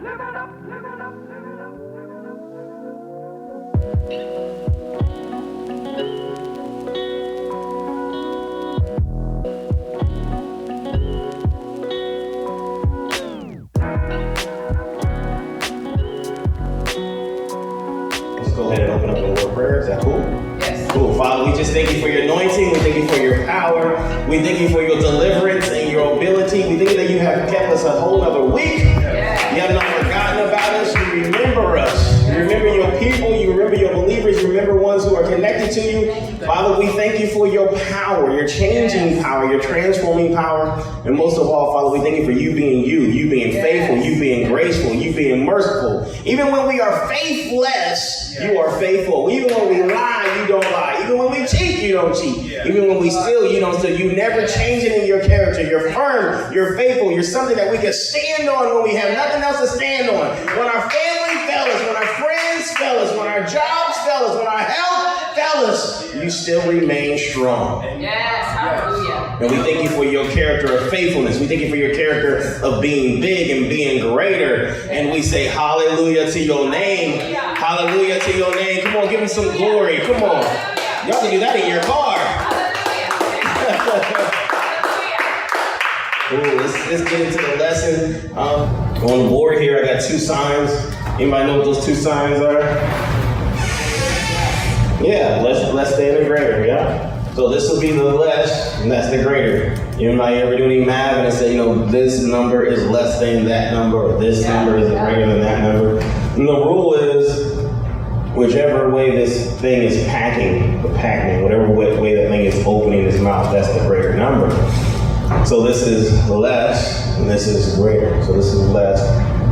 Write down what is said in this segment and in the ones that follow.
Let's go ahead and open up in a word of prayer. Is that cool? Yes. Cool. Father, we just thank you for your anointing. We thank you for your power. We thank you for your deliverance and your ability. We thank you that you have kept us a whole other week. Yes. You have not forgotten about us. You remember us. You remember your people. You remember your believers. You remember ones who are connected to you. Father, we thank you for your power, your changing power, your transforming power. And most of all, Father, we thank you for you being faithful, you being graceful, you being merciful. Even when we are faithless, you are faithful. Even when we lie, you don't lie. Even when we cheat, you don't cheat. Even when we steal, you don't steal. You never change it in your character. You're firm, you're faithful. You're something that we can stand on when we have nothing else to stand on. When our family fails us, when our friends fail us, when our jobs fail us, when our health fails us, you still remain strong. Yes, hallelujah. And we thank you for your character of faithfulness. We thank you for your character of being big and being greater. And we say hallelujah to your name. Hallelujah to your name. Come on, give him some glory. Come on. Y'all can do that in your car. Ooh, let's get into the lesson. On the board here, I got two signs. Anybody know what those two signs are? Yeah, less than and greater, yeah? So this will be the less, and that's the greater. Anybody ever do any math and say, this number is less than that number, or this number is greater than that number? And the rule is, whichever way this thing is packing, whatever way that thing is opening its mouth, that's the greater number. So this is less, and this is greater. So this is less,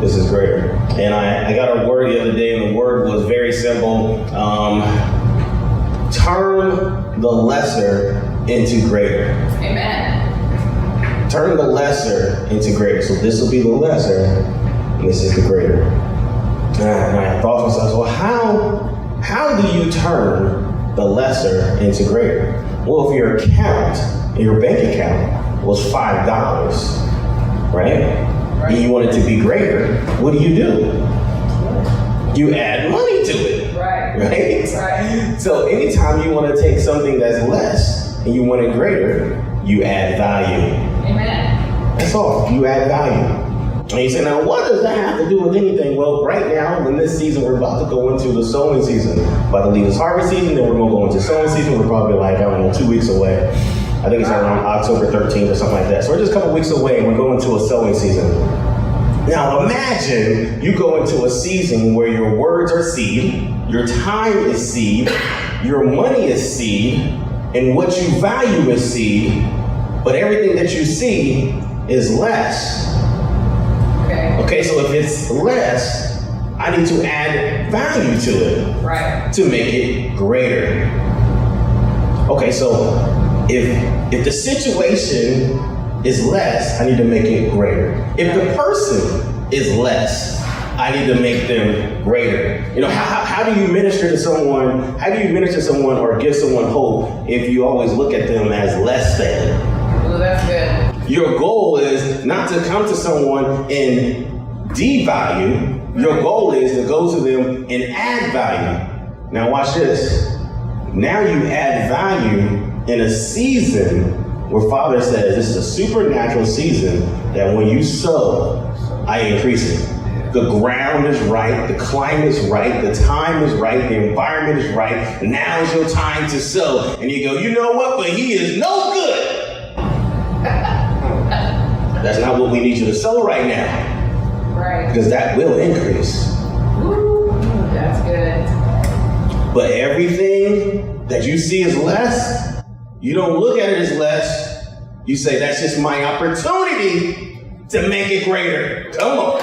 this is greater. And I got a word the other day, and the word was very simple. Turn the lesser into greater. Amen. Turn the lesser into greater. So this will be the lesser, and this is the greater. And I thought to myself, well, how do you turn the lesser into greater? Well, if your account, your bank account, was $5, right? And you want it to be greater, what do? You add money to it. Right? So anytime you want to take something that's less and you want it greater, you add value. Amen. That's all. You add value. And you say, now what does that have to do with anything? Well, right now, in this season, we're about to go into the sowing season. About to leave this harvest season, then we're going to go into sowing season. We're probably 2 weeks away. I think it's around October 13th or something like that. So we're just a couple weeks away and we're going to a sowing season. Now imagine you go into a season where your words are seed, your time is seed, your money is seed, and what you value is seed, but everything that you see is less. Okay, so if it's less, I need to add value to it to make it greater. Okay, so if the situation is less, I need to make it greater. If the person is less, I need to make them greater. How do you minister to someone? How do you minister to someone or give someone hope if you always look at them as less than? Well, that's good. Your goal is not to come to someone and devalue. Your goal is to go to them and add value. Now watch this. Now you add value in a season where Father says this is a supernatural season that when you sow, I increase it. The ground is right, the climate is right, the time is right, the environment is right. Now is your time to sow. And you go, you know what? But he is no good. That's not what we need you to sow right now. Right. Because that will increase. Ooh, that's good. But everything that you see as less, you don't look at it as less. You say, that's just my opportunity to make it greater. Come on.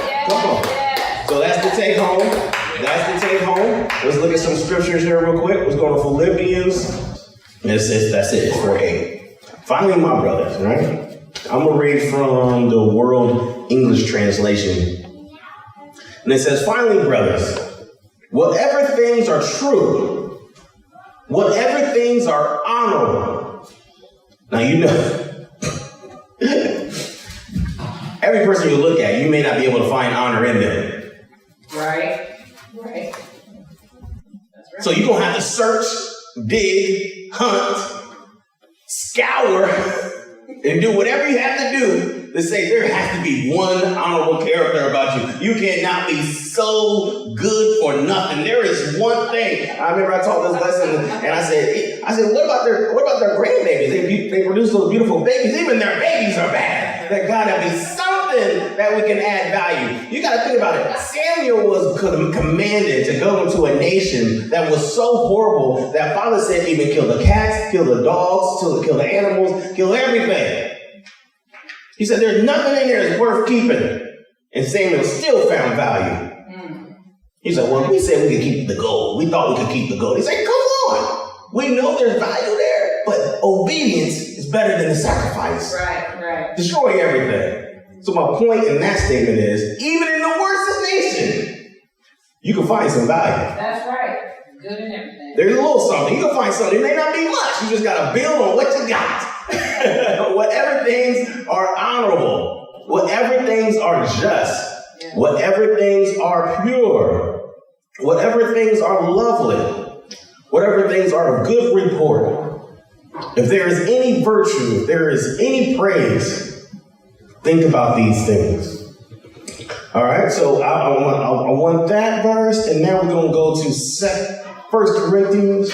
So that's the take home. Let's look at some scriptures here real quick. Let's go to Philippians. And it says, that's it, it's 4:8. Finally, my brothers, right? I'm going to read from the World English Translation. And it says, finally, brothers, whatever things are true, whatever things are honorable. Now, every person you look at, you may not be able to find honor in them. Right. Right. That's right. So you're going to have to search, dig, hunt, scour, and do whatever you have to do to say there has to be one honorable character about you. You cannot be so good for nothing. There is one thing. I remember I taught this lesson, and I said, what about their grandbabies? They produce those beautiful babies. Even their babies are bad. There got to be something that we can add value. You got to think about it. Samuel was commanded to go into a nation that was so horrible that Father said even kill the cats, kill the dogs, kill the animals, kill everything. He said, there's nothing in there that's worth keeping. And Samuel still found value. He said, well, we said we could keep the gold. We thought we could keep the gold. He said, come on. We know there's value there, but obedience is better than the sacrifice. Right. Destroying everything. So my point in that statement is, even in the worst nation, you can find some value. That's right. Good in everything. There's a little something. You can find something. It may not be much. You just got to build on what you got. Whatever things are honorable, whatever things are just, whatever things are pure, whatever things are lovely, whatever things are of good report, if there is any virtue, if there is any praise, think about these things. All right, so I want that verse, and now we're going to go to 1 Corinthians.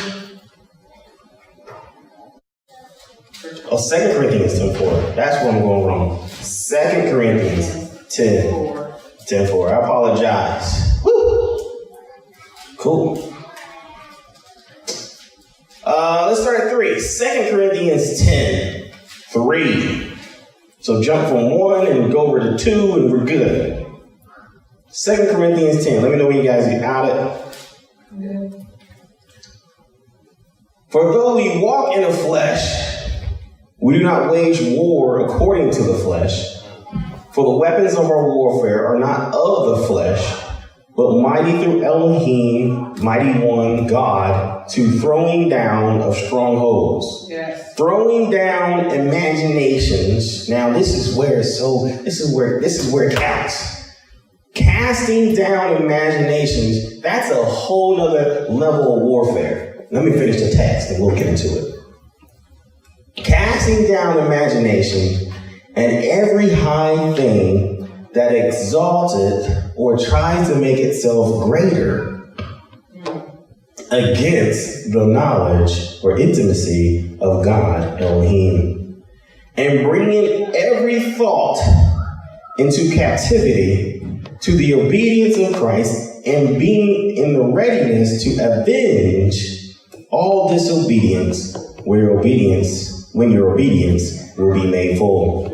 2 Corinthians 10:4. That's where I'm going wrong. 2 Corinthians 10:4. I apologize. Woo! Cool. Let's start at 3. 2 Corinthians 10:3. So jump from 1 and go over to 2 and we're good. 2 Corinthians 10. Let me know when you guys get out it. Good. For though we walk in the flesh, we do not wage war according to the flesh. For the weapons of our warfare are not of the flesh, but mighty through Elohim, mighty one, God, to throwing down of strongholds. Yes. Throwing Down imaginations. Now this is where it counts. Casting down imaginations, that's a whole other level of warfare. Let me finish the text and we'll get into it. Casting down imagination and every high thing that exalteth or tries to make itself greater against the knowledge or intimacy of God, Elohim, and bringing every thought into captivity to the obedience of Christ, and being in the readiness to avenge all disobedience when your obedience will be made full.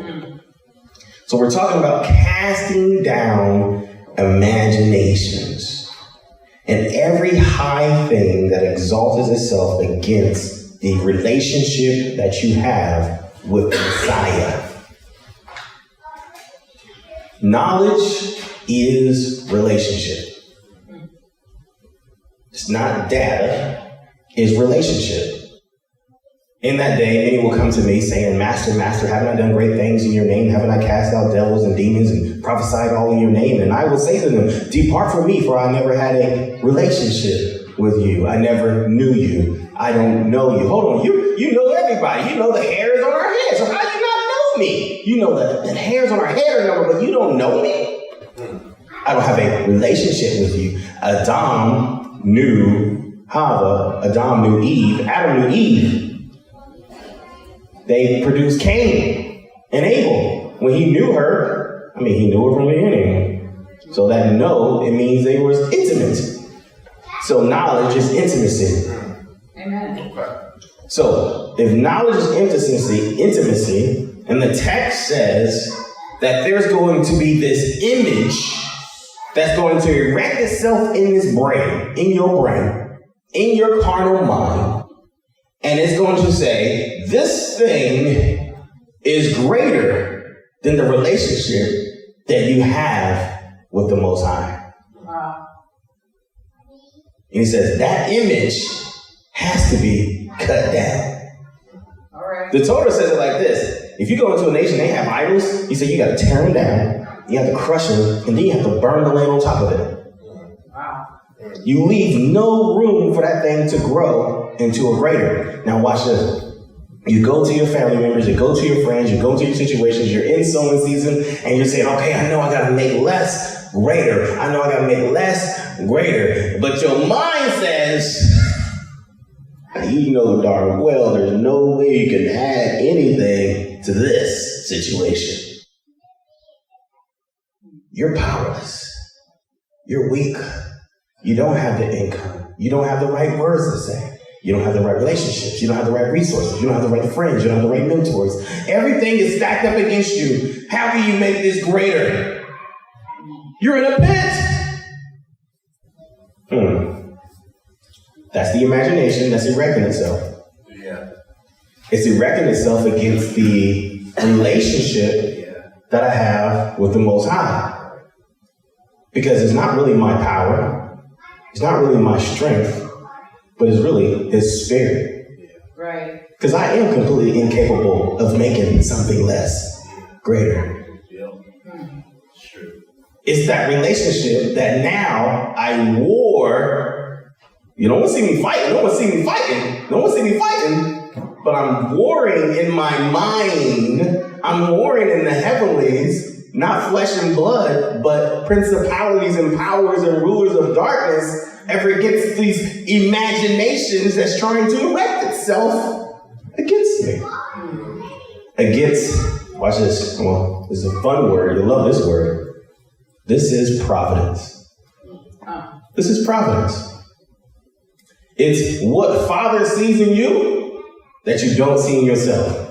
So we're talking about casting down imaginations and every high thing that exalts itself against the relationship that you have with the Messiah. Knowledge is relationship. It's not data, it's relationship. In that day, many will come to me saying, Master, Master, haven't I done great things in your name? Haven't I cast out devils and demons and prophesied all in your name? And I will say to them, depart from me, for I never had a relationship with you. I never knew you. I don't know you. Hold on, you know everybody. You know the hairs on our head. So how do you not know me? You know the hairs on our head are numbered, but you don't know me. I don't have a relationship with you. Adam knew Hava. Adam knew Eve. Adam knew Eve. They produced Cain and Abel. When he knew her, he knew her from the beginning. So that it means they were intimate. So knowledge is intimacy. Amen. So if knowledge is intimacy, and the text says that there's going to be this image that's going to erect itself in this brain, in your carnal mind, and it's going to say, this thing is greater than the relationship that you have with the Most High. Wow. And he says, that image has to be cut down. All right. The Torah says it like this. if you go into a nation, they have idols. He said, you got to tear them down, you have to crush them, and then you have to burn the land on top of it. Wow. You leave no room for that thing to grow into a greater. Now watch this. You go to your family members, you go to your friends, you go to your situations, you're in sowing season, and you're saying, okay, I know I got to make less greater. I know I got to make less greater. But your mind says, you know darn well there's no way you can add anything to this situation. You're powerless. You're weak. You don't have the income. You don't have the right words to say. You don't have the right relationships. You don't have the right resources. You don't have the right friends. You don't have the right mentors. Everything is stacked up against you. How can you make this greater? You're in a pit. That's the imagination that's erecting itself. Yeah. It's erecting itself against the relationship that I have with the Most High. Because it's not really my power. It's not really my strength. But it's really His Spirit. Right. Because I am completely incapable of making something less greater. It's that relationship that now I war. You don't want to see me fighting. No one see me fighting. No one see me fighting. But I'm warring in my mind. I'm warring in the heavenlies, not flesh and blood, but principalities and powers and rulers of darkness ever against these imaginations that's trying to erect itself against me. Against, watch this, come on, this is a fun word, you'll love this word. This is providence. This is providence. It's what Father sees in you that you don't see in yourself.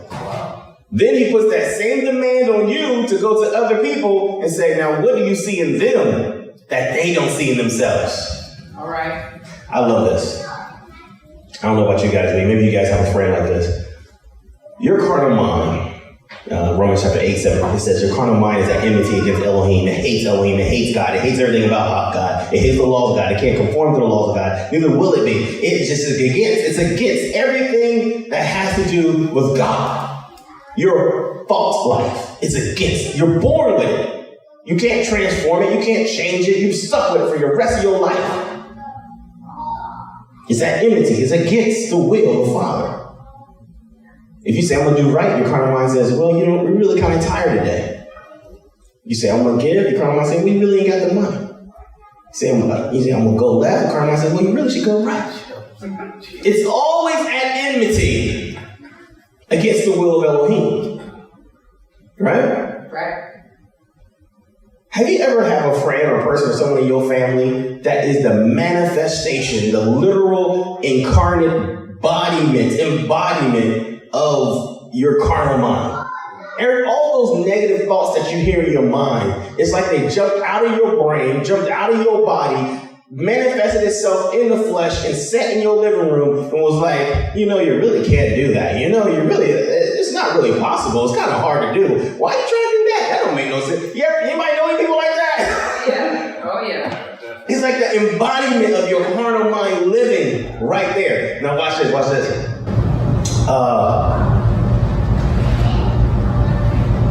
Then He puts that same demand on you to go to other people and say, now what do you see in them that they don't see in themselves? All right. I love this. I don't know about you guys, maybe you guys have a friend like this. Your carnal mind, Romans chapter 8:7, it says your carnal mind is at enmity against Elohim. It hates Elohim. It hates God. It hates everything about God. It hates the laws of God. It can't conform to the laws of God. Neither will it be. It's just against. It's against everything that has to do with God. Your false life. It's against. You're born with it. You can't transform it. You can't change it. You're stuck with it for the rest of your life. It's that enmity. It's against the will of the Father. If you say, I'm going to do right, your carnal mind says, well, we're really kind of tired today. You say, I'm going to give, your carnal mind says, we really ain't got the money. You say, I'm going to go left, your carnal mind says, well, you really should go right. It's always at enmity against the will of Elohim. Right? Right. Have you ever had a friend or person or someone in your family that is the manifestation, the literal incarnate embodiment of your carnal mind? All those negative thoughts that you hear in your mind, it's like they jumped out of your brain, jumped out of your body, manifested itself in the flesh and sat in your living room and was like, you really can't do that. It's not really possible. It's kind of hard to do. Why are you trying to do that? That don't make no sense. Anybody know any people like that? Yeah. Oh, yeah. It's like the embodiment of your carnal mind living right there. Now watch this.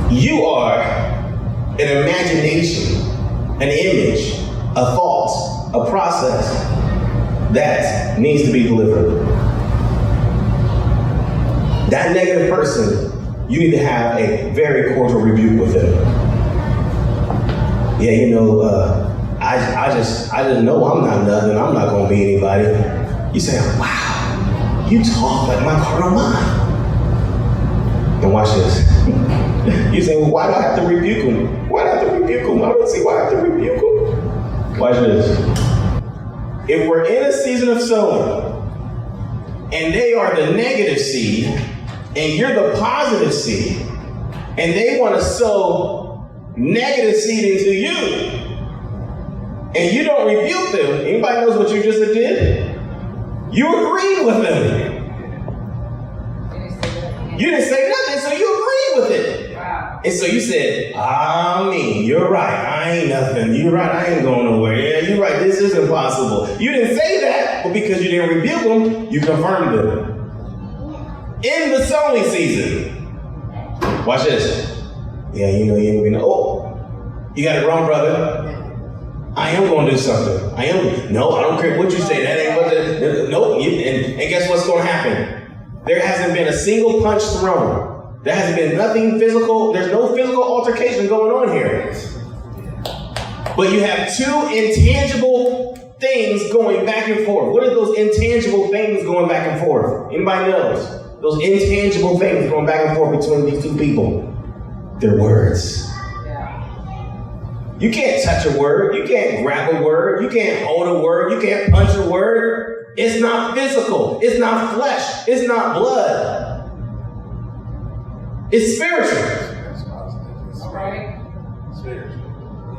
You are an imagination, an image, a thought, a process that needs to be delivered. That negative person, you need to have a very cordial rebuke with them. I just know I'm not nothing. I'm not going to be anybody. You say, wow, you talk like my carnal mind. And watch this. You say, well, why do I have to rebuke him? Why do I have to rebuke him? I don't see why I have to rebuke him. Watch this. If we're in a season of sowing, and they are the negative seed, and you're the positive seed, and they want to sow negative seed into you, and you don't rebuke them, anybody knows what you just did? You agreed with them. You didn't say nothing, so you agreed with it. Wow. And so you said, you're right, I ain't nothing. You're right, I ain't going nowhere. Yeah, you're right, this is impossible. You didn't say that, but because you didn't rebuke them, you confirmed them. In the sowing season, Watch this. Yeah, you know, you ain't gonna be, oh, you got it wrong, brother. I am going to do something. I am. No, I don't care what you say. That ain't what the, nope. And guess what's going to happen? There hasn't been a single punch thrown. There hasn't been nothing physical. There's no physical altercation going on here. But you have two intangible things going back and forth. What are those intangible things going back and forth? Anybody knows? Those intangible things going back and forth between these two people. They're words. You can't touch a word. You can't grab a word. You can't hold a word. You can't punch a word. It's not physical. It's not flesh. It's not blood. It's spiritual. All right.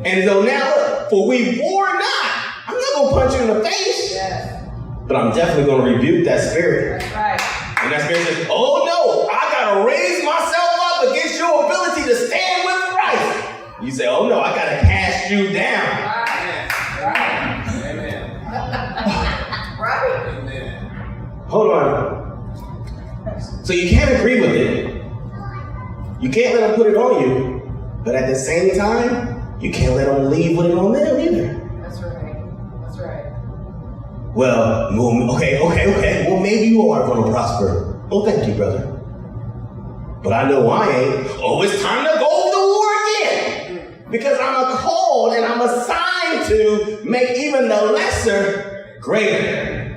And so now, look, for we war not. I'm not going to punch you in the face. Yes. But I'm definitely going to rebuke that spirit. That's right. And that spirit says, oh no, I got to raise myself up against your ability to stand with Christ. You say, oh no, I got to cast you down. Right. Amen. Right. Amen. Hold on. So you can't agree with it. You can't let them put it on you. But at the same time, you can't let them leave with it on them either. That's right. That's right. Well, okay. Well, maybe you are going to prosper. Oh, thank you, brother. But I know I ain't. Oh, it's time to go to war again. Because I'm called and I'm assigned to make even the lesser greater.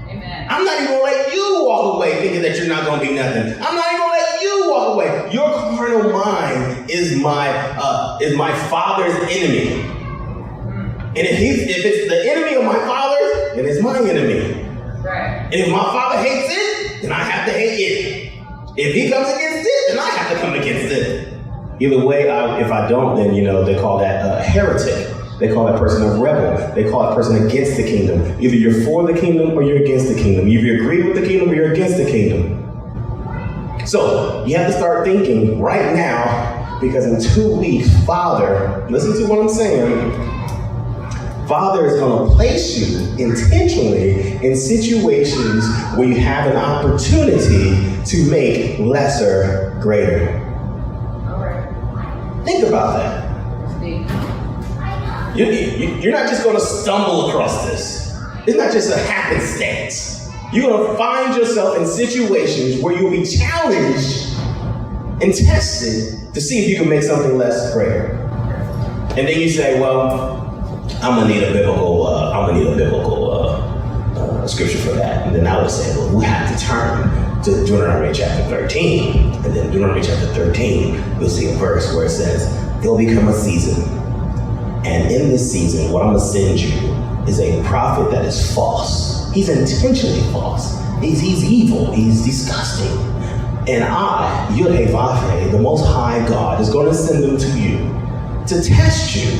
Amen. I'm not even going to let you walk away thinking that you're not going to be nothing. I'm not even going to let you walk away. Your carnal mind is my father's enemy. And if it's the enemy of my father's, then it's my enemy. Right. And if my father hates it, then I have to hate it. If he comes against it, then I have to come against it. Either way, if I don't, then, they call that a heretic. They call that person a rebel. They call that person against the kingdom. Either you're for the kingdom or you're against the kingdom. Either you agree with the kingdom or you're against the kingdom. So you have to start thinking right now, because in 2 weeks, Father, listen to what I'm saying, Father is going to place you intentionally in situations where you have an opportunity to make lesser greater. All right. Think about that. You're not just going to stumble across this. It's not just a happenstance. You're going to find yourself in situations where you'll be challenged and tested to see if you can make something less greater. And then you say, well, I'm gonna need a biblical scripture for that. And then I would say, well, we have to turn to Deuteronomy chapter 13. And then Deuteronomy chapter 13, you'll see a verse where it says, there'll become a season. And in this season, what I'm gonna send you is a prophet that is false. He's intentionally false. He's evil. He's disgusting. And I, Yud-Heh-Vav-Heh, the Most High God, is gonna send them to you to test you,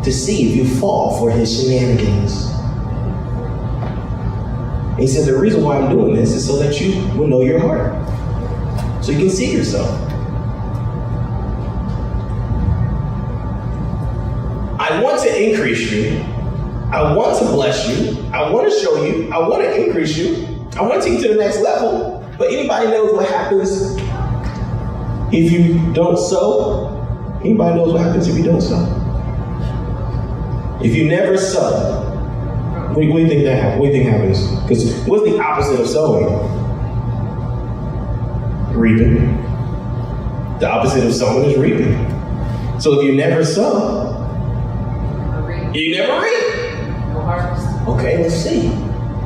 to see if you fall for his shenanigans. And he said, the reason why I'm doing this is so that you will know your heart. So you can see yourself. I want to increase you. I want to bless you. I want to show you. I want to increase you. I want to take you to the next level. But anybody knows what happens if you don't sow? Anybody knows what happens if you don't sow? If you never sow, what do you think that happens? What do you think happens? Because what's the opposite of sowing? Reaping. The opposite of sowing is reaping. So if you never sow, you never reap. No harvest. Okay, let's see.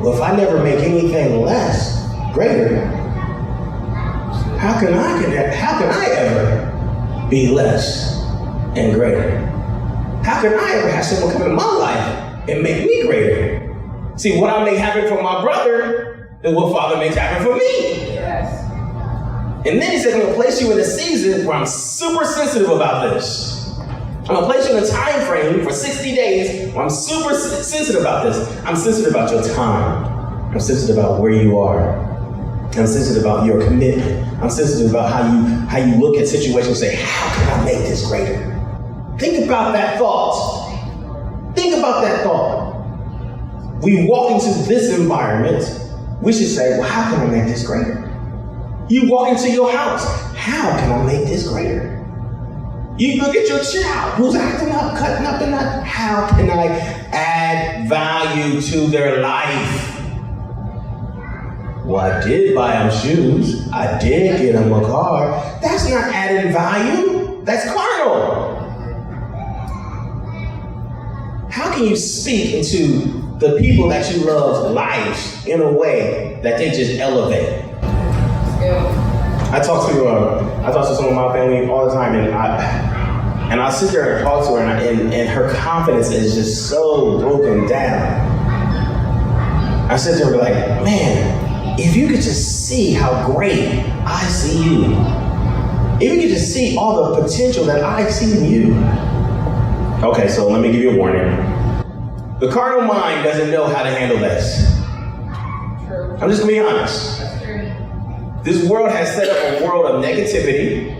Well, if I never make anything less, greater, how can I ever be less and greater? How can I ever have someone come in my life and make me greater? See, what I make happen for my brother is what Father makes happen for me. Yes. And then he said, I'm going to place you in a season where I'm super sensitive about this. I'm going to place you in a time frame for 60 days where I'm super sensitive about this. I'm sensitive about your time. I'm sensitive about where you are. I'm sensitive about your commitment. I'm sensitive about how you look at situations and say, how can I make this greater? Think about that thought. Think about that thought. We walk into this environment, we should say, well, how can I make this greater? You walk into your house. how can I make this greater? You look at your child who's acting up, cutting up and up. How can I add value to their life? Well, I did buy them shoes. I did get them a car. That's not adding value. That's carnal. How can you speak into the people that you love lives in a way that they just elevate? I talk to some of my family all the time, and I sit there and talk to her, and her confidence is just so broken down. I sit there and be like, man, if you could just see how great I see you, if you could just see all the potential that I see in you. Okay, so let me give you a warning. The carnal mind doesn't know how to handle this. True. I'm just gonna be honest. That's true. This world has set up a world of negativity,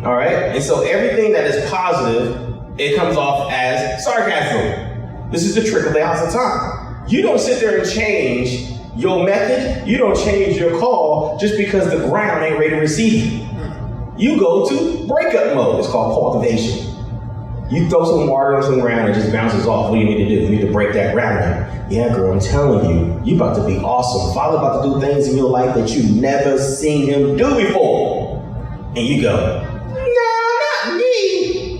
all right? And so everything that is positive, it comes off as sarcasm. This is the trick of the house of time. You don't sit there and change your method. You don't change your call just because the ground ain't ready to receive it. You go to breakup mode. It's called cultivation. You throw some water on some ground and it just bounces off. What do you need to do? You need to break that ground down. Yeah, girl, I'm telling you, you about to be awesome. Father about to do things in your life that you've never seen him do before. And you go, no, not me.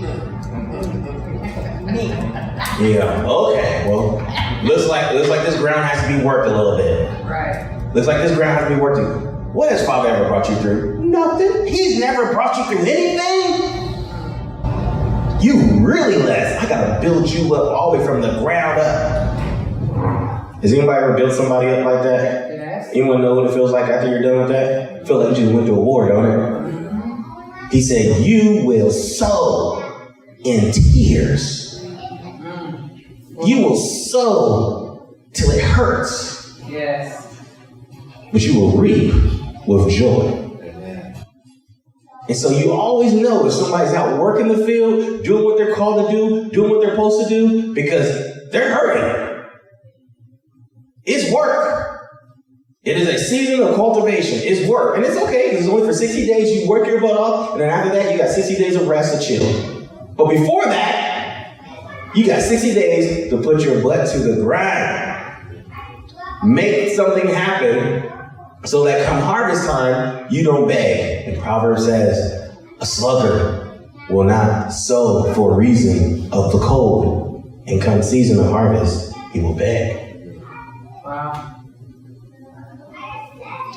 Yeah, okay, well, looks like this ground has to be worked a little bit. Right. Looks like this ground has to be worked. What has Father ever brought you through? Nothing. He's never brought you through anything. You really less. I gotta build you up all the way from the ground up. Has anybody ever built somebody up like that? Yes. Anyone know what it feels like after you're done with that? Feel like you just went to a war, don't it? Mm-hmm. He said, you will sow in tears. Mm-hmm. You will sow till it hurts. Yes. But you will reap with joy. And so you always know if somebody's out working the field, doing what they're called to do, doing what they're supposed to do, because they're hurting. It's work. It is a season of cultivation. It's work. And it's okay, because it's only for 60 days. You work your butt off, and then after that, you got 60 days of rest to chill. But before that, you got 60 days to put your butt to the grind. Make something happen so that come harvest time, you don't beg. And Proverbs says, a sluggard will not sow for a reason of the cold. And come season of harvest, he will beg. Wow.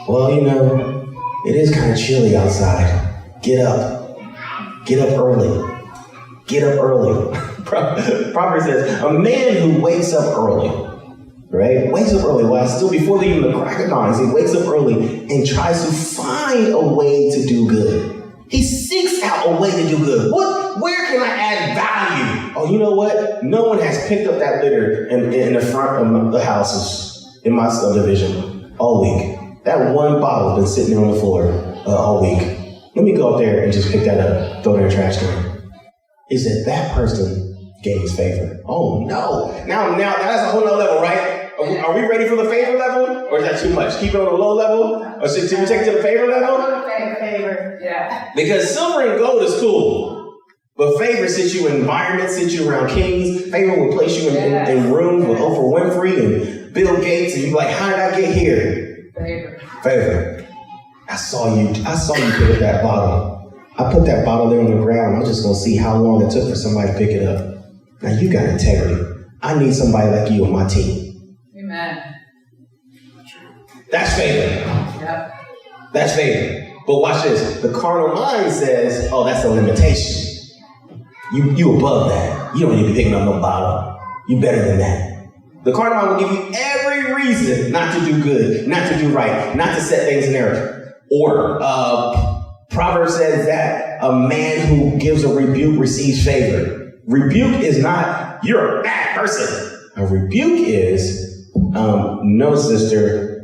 Well, you know, it is kind of chilly outside. Get up. Get up early. Get up early. Proverbs says, a man who wakes up early, right? Wakes up early. Well, still before even the crack of dawn, he wakes up early and tries to find a way to do good. He seeks out a way to do good. Where can I add value? Oh, you know what? No one has picked up that litter in the front of the houses in my subdivision all week. That one bottle has been sitting there on the floor all week. Let me go up there and just pick that up, throw it in the trash can. He said, that person gains favor. Oh, no. Now that's a whole nother level, right? Are we ready for the favor level? Or is that too much? Keep it on the low level? Or should we take it to the favor level? Favor. Yeah. Because silver and gold is cool. But favor sits you in environments, sits you around kings. Favor will place you in rooms with Oprah Winfrey and Bill Gates. And you're like, how did I get here? Favor. I saw you pick up that bottle. I put that bottle there on the ground. I'm just going to see how long it took for somebody to pick it up. Now you got integrity. I need somebody like you on my team. Amen. That's favor. Yep. That's favor. But watch this. The carnal mind says, oh, that's a limitation. You above that. You don't need to be picking up no bottle. You better than that. The carnal mind will give you every reason not to do good, not to do right, not to set things in their order. Proverbs says that a man who gives a rebuke receives favor. Rebuke is not, you're a bad person. A rebuke is, no, sister,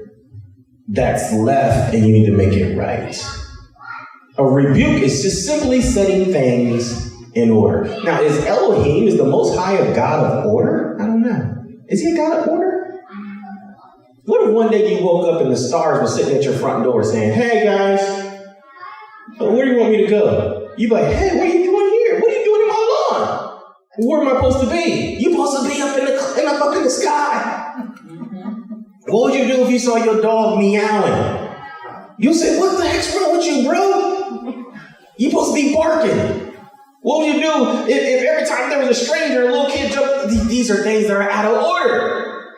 that's left and you need to make it right. A rebuke is just simply setting things in order. Now, is Elohim, is the Most High a God of order? I don't know. Is he a God of order? What if one day you woke up and the stars were sitting at your front door saying, hey guys, So where do you want me to go? You be like, hey, what are you doing here? What are you doing in my lawn? Where am I supposed to be? You're supposed to be up in the sky. What would you do if you saw your dog meowing? You say, what the heck's wrong with you, bro? You're supposed to be barking. What would you do if every time there was a stranger, a little kid jumped? These are things that are out of order.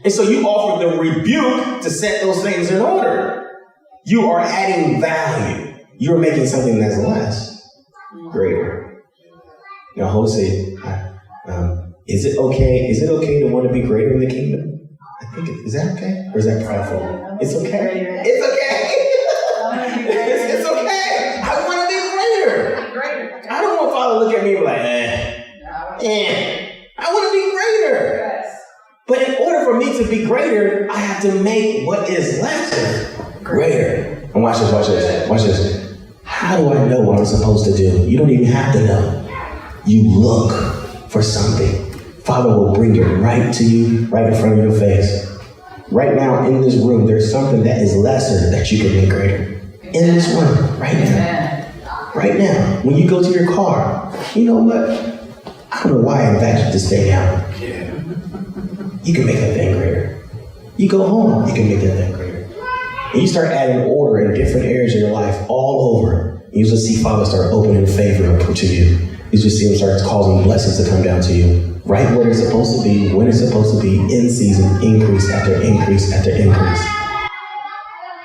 And so you offer the rebuke to set those things in order. You are adding value. You're making something that's less greater. Now, Jose, is it okay? Is it okay to want to be greater in the kingdom? I think is that okay? Or is that prideful? It's okay. It's okay. It's okay. I want to be greater. I don't want Father to look at me like, I want to be greater. But in order for me to be greater, I have to make what is lesser greater. And watch this. How do I know what I'm supposed to do? You don't even have to know. You look for something. Father will bring it right to you, right in front of your face. Right now in this room, there's something that is lesser that you can make greater. In this room, right now. Right now, when you go to your car, you know what? I don't know why I invited you to stay down. You can make that thing greater. You go home, you can make that thing greater. And you start adding order in different areas of your life all over. You just see Father start opening favor up to you. You just see him start causing blessings to come down to you. Right where they're supposed to be, when it's supposed to be, in season, increase after increase after increase.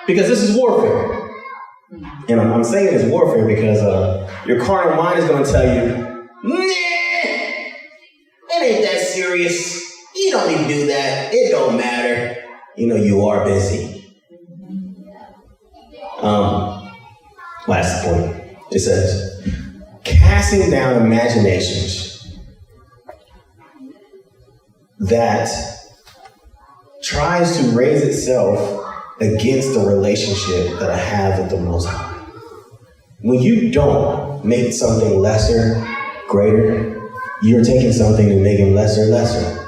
Because this is warfare. And I'm saying it's warfare because your carnal mind is going to tell you, nah, it ain't that serious. You don't need to do that. It don't matter. You know, you are busy. Last point. It says, casting down imaginations that tries to raise itself against the relationship that I have with the Most High. When you don't make something lesser greater, you're taking something and making lesser lesser.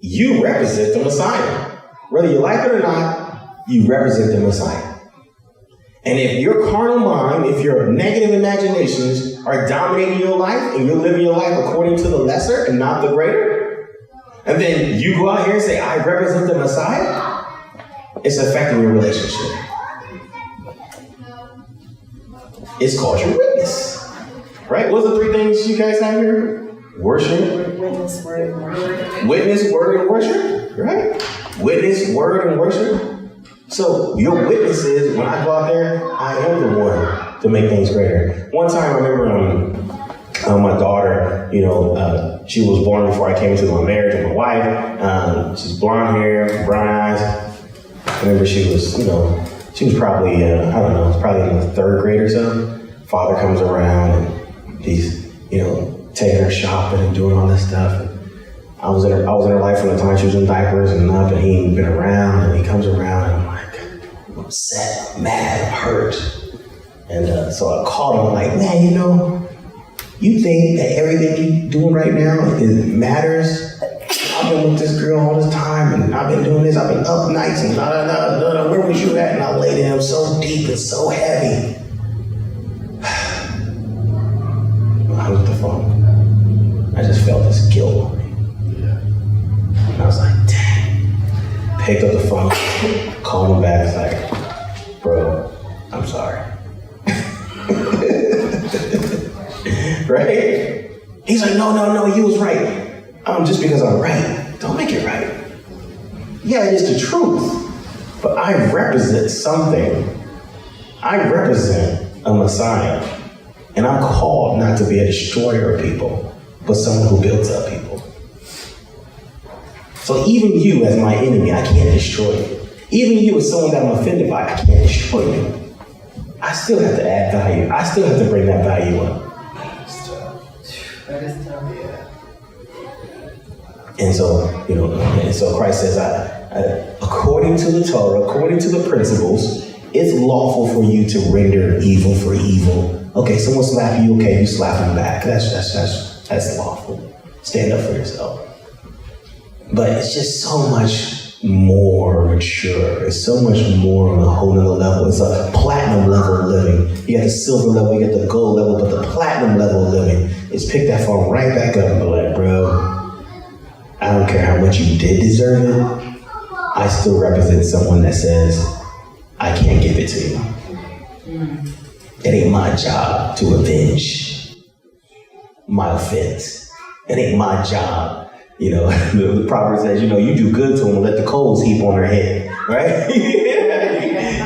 You represent the Messiah. Whether you like it or not, you represent the Messiah. And if your carnal mind, if your negative imaginations are dominating your life and you're living your life according to the lesser and not the greater, and then you go out here and say, I represent the Messiah, it's affecting your relationship. It's called your witness. Right? What's the three things you guys have here? Worship. Witness, word, and worship. Witness, word, and worship. Right? Witness, word, and worship. So your witness is, when I go out there, I am the one to make things greater. One time I remember my daughter, she was born before I came into my marriage with my wife. She's blonde hair, brown eyes. I remember she was probably, probably in the third grade or so. Father comes around and he's, taking her shopping and doing all this stuff. And I was in her life from the time she was in diapers and up, and he ain't been around, and he comes around and I'm like, I'm upset, I'm mad, I'm hurt. And so I called him, I'm like, man, you think that everything you're doing right now matters? I've been with this girl all this time, and I've been doing this, I've been up nights, and where was you at? And I laid him so deep and so heavy. I hung up the phone. I just felt this guilt on me. And I was like, dang. Picked up the phone, called him back, like, bro, I'm sorry. Right? He's like, no, you was right. Just because I'm right, don't make it right. Yeah, it is the truth. But I represent something. I represent a Messiah. And I'm called not to be a destroyer of people, but someone who builds up people. So even you as my enemy, I can't destroy you. Even you as someone that I'm offended by, I can't destroy you. I still have to add value. I still have to bring that value up. That is tough. Yeah. And so Christ says, according to the Torah, according to the principles, it's lawful for you to render evil for evil. Okay, someone slap you, okay, you slap them back. That's lawful. Stand up for yourself. But it's just so much more mature. It's so much more on a whole nother level. It's a platinum level of living. You got the silver level, you got the gold level, but the platinum level of living is pick that phone right back up and be like, bro, I don't care how much you did deserve it. I still represent someone that says, I can't give it to you. It ain't my job to avenge my offense. It ain't my job. You know, the proverb says, you know, you do good to them, let the coals heap on their head, right?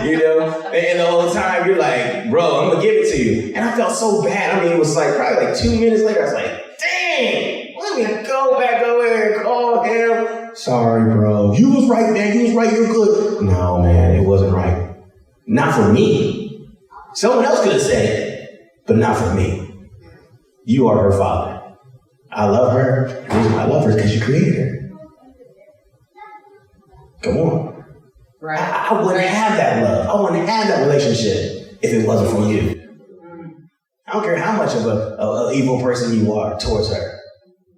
You know, and the whole time you're like, bro, I'm gonna give it to you. And I felt so bad. I mean, it was like probably like 2 minutes later, I was like, dang, let me go back over there and call him. Sorry, bro. You was right, man. You was right. You're good. No, man, it wasn't right. Not for me. Someone else could have said it, but not for me. You are her father. I love her. The reason I love her is because you created her. Come on. Right. I wouldn't have that love. I wouldn't have that relationship if it wasn't for you. I don't care how much of an evil person you are towards her.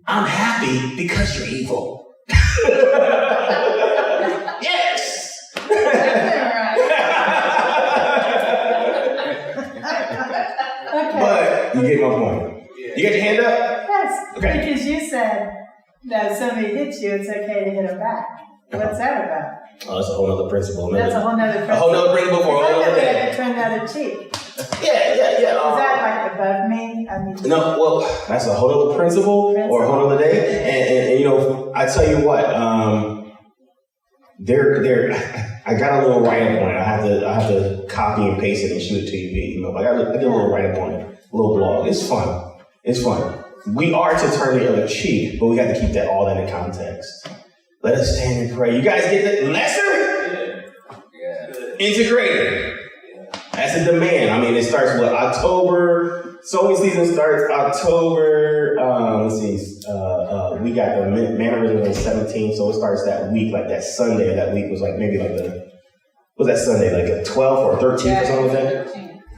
I'm happy because you're evil. Yes. But you get my point. You got your hand up? Yes, Okay. because you said that if somebody hits you, it's okay to hit them back. What's that about? Oh, that's a whole other principle. That's a whole nother principle. A whole nother principle for a whole other day. I turn that a cheek. Yeah. Is that like above me? I mean, No, well, that's a whole other principle or a whole other day. And you know, I tell you what, I got a little write-up on it. I have to copy and paste it and shoot it to you. You know, I did a little write-up on it, a little blog. It's fun. It's fun. We are to turn the other cheek, but we got to keep all that in context. Let us stand and pray. You guys get that? Lesser? Yeah. Integrator. That's a demand. I mean, it starts with October. Sowing season starts October. Let's see. We got the mannerism on the 17th, so it starts that week, like that Sunday of that week was like maybe like what's that Sunday, like a 12th or 13th or something like that?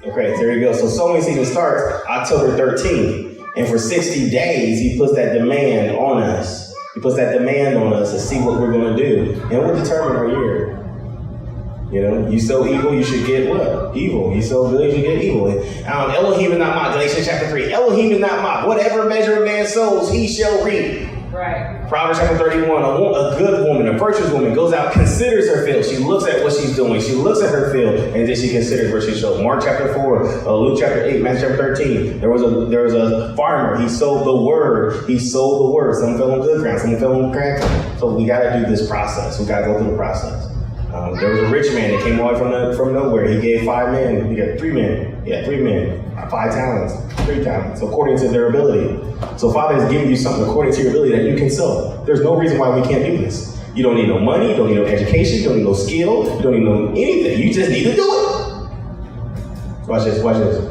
Okay, there you go. So sowing season starts October 13th. And for 60 days, he puts that demand on us. He puts that demand on us to see what we're going to do. And we'll determine our year. You know, you sow evil, you should get what? Evil. You sow good, you should get evil. Elohim is not mocked. Galatians chapter 3. Elohim is not mocked. Whatever measure a man sows, he shall reap. right. Proverbs chapter 31. A good woman, a virtuous woman, goes out, considers her field. She looks at what she's doing. She looks at her field, and then she considers where she sowed. Mark chapter 4, Luke chapter 8, Matthew chapter 13. There was a farmer. He sowed the word. He sowed the word. Some fell on good ground. Some fell on cracked ground. So we got to do this process. We got to go through the process. There was a rich man that came away from nowhere. He gave 5 men. He got 3 men. Yeah, 3 men. 5 talents. 3 talents. According to their ability. So Father has given you something according to your ability that you can sow. There's no reason why we can't do this. You don't need no money. You don't need no education. You don't need no skill. You don't need no anything. You just need to do it. Watch this. Watch this.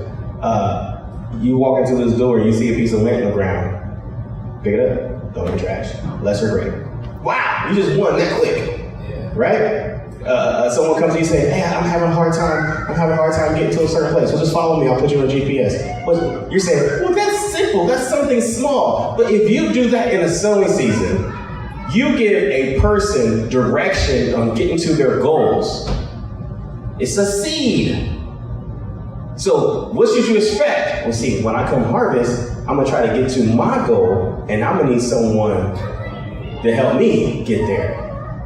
You walk into this door. You see a piece of lint in the ground. Pick it up. Throw it in the trash. Lesser greater. Wow. You just won that quick. Right? Someone comes to you and say, hey, I'm having a hard time getting to a certain place. So just follow me, I'll put you on GPS. But you're saying, well, that's simple, that's something small. But if you do that in a sowing season, you give a person direction on getting to their goals. It's a seed. So what should you expect? Well, see, when I come harvest, I'm gonna try to get to my goal, and I'm gonna need someone to help me get there.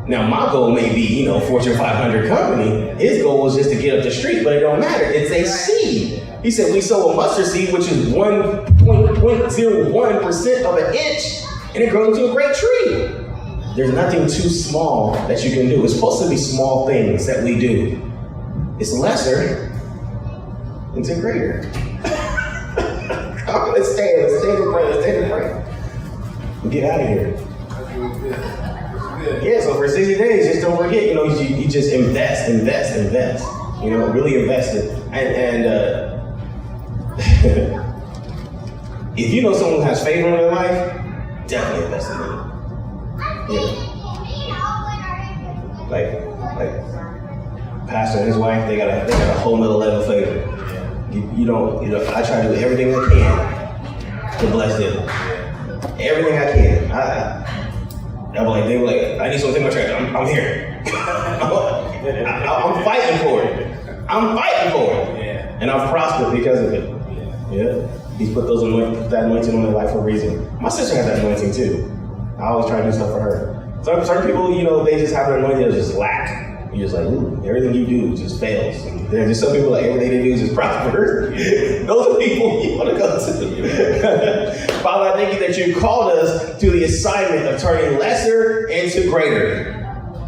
Now, my goal may be, Fortune 500 company. His goal is just to get up the street, but it don't matter. It's a seed. He said we sow a mustard seed, which is 1.01% of an inch, and it grows into a great tree. There's nothing too small that you can do. It's supposed to be small things that we do. It's lesser into greater. Let's stand and pray. Get out of here. Yeah, so for 60 days, just don't forget, you just invest. Really invest it. And if you know someone who has favor in their life, definitely invest in them. Yeah. Like Pastor and his wife, they got a whole nother level of favor. I try to do everything I can to bless them. Everything I can. I I need someone to take my trash. I'm here. I'm fighting for it. I'm fighting for it. Yeah. And I've prospered because of it. Yeah. He's put that anointing on their life for a reason. My sister has that anointing too. I always try to do stuff for her. Certain people, they just have an anointing that just lack. You're just like, ooh, everything you do just fails. And there's just some people like everything they do just prospers. Those are people you want to go to. Father, I thank you that you called us to the assignment of turning lesser into greater.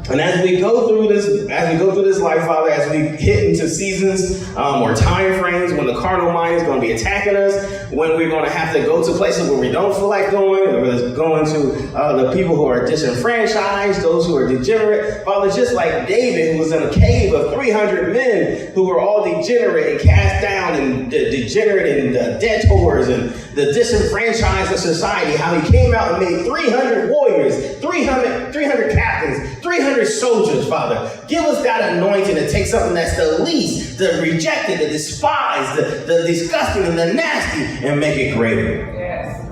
And as we go through this life, Father, as we hit into seasons or time frames when the carnal mind is going to be attacking us, when we're going to have to go to places where we don't feel like going, or going to the people who are disenfranchised, those who are degenerate, Father, just like David, who was in a cave of 300 men who were all degenerate and cast down and degenerate and debtors and the disenfranchised of society, how he came out and made 300 warriors, 300 captains, 300 soldiers, Father. Give us that anointing to take something that's the least, the rejected, the despised, the disgusting, and the nasty, and make it greater. Yes.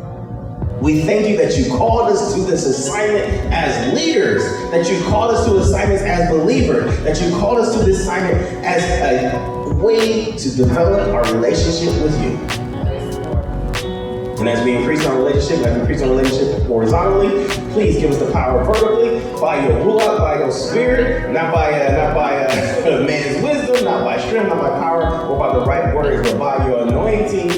We thank you that you called us to this assignment as leaders, that you called us to assignments as believers, that you called us to this assignment as a way to develop our relationship with you. And as we increase our relationship, horizontally, please give us the power vertically by your ruach, by your spirit, not by man's wisdom, not by strength, not by power, or by the right words, but by your anointing